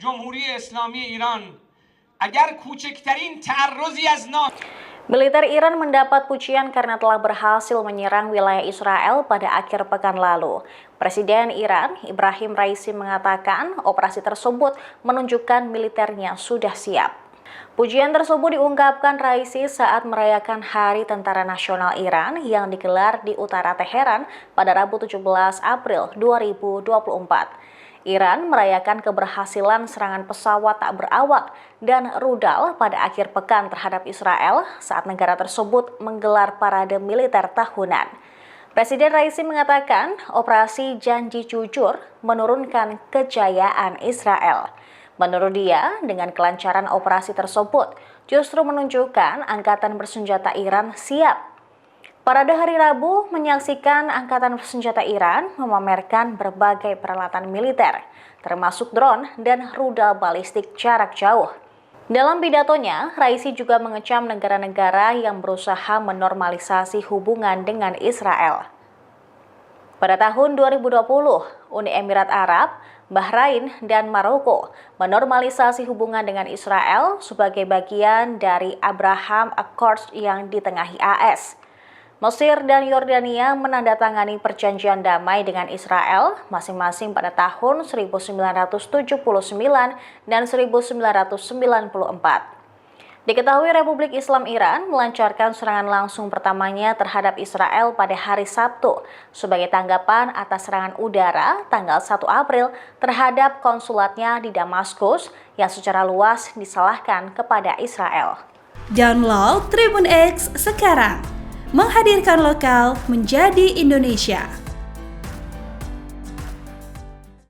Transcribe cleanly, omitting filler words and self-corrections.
جمهوری اسلامی ایران اگر کوچکترین تعرضی از ناتو. Militer Iran mendapat pujian karena telah berhasil menyerang wilayah Israel pada akhir pekan lalu. Presiden Iran, Ibrahim Raisi, mengatakan operasi tersebut menunjukkan militernya sudah siap. Pujian tersebut diungkapkan Raisi saat merayakan Hari Tentara Nasional Iran yang digelar di utara Teheran pada Rabu 17 April 2024. Iran merayakan keberhasilan serangan pesawat tak berawak dan rudal pada akhir pekan terhadap Israel saat negara tersebut menggelar parade militer tahunan. Presiden Raisi mengatakan operasi Janji Jujur menurunkan kejayaan Israel. Menurut dia, dengan kelancaran operasi tersebut justru menunjukkan Angkatan Bersenjata Iran siap. Parade hari Rabu menyaksikan Angkatan Bersenjata Iran memamerkan berbagai peralatan militer, termasuk drone dan rudal balistik jarak jauh. Dalam pidatonya, Raisi juga mengecam negara-negara yang berusaha menormalisasi hubungan dengan Israel. Pada tahun 2020, Uni Emirat Arab, Bahrain, dan Maroko menormalisasi hubungan dengan Israel sebagai bagian dari Abraham Accords yang ditengahi AS. Mesir dan Yordania menandatangani perjanjian damai dengan Israel masing-masing pada tahun 1979 dan 1994. Diketahui Republik Islam Iran melancarkan serangan langsung pertamanya terhadap Israel pada hari Sabtu sebagai tanggapan atas serangan udara tanggal 1 April terhadap konsulatnya di Damaskus yang secara luas disalahkan kepada Israel. Download Tribun X sekarang, menghadirkan lokal menjadi Indonesia.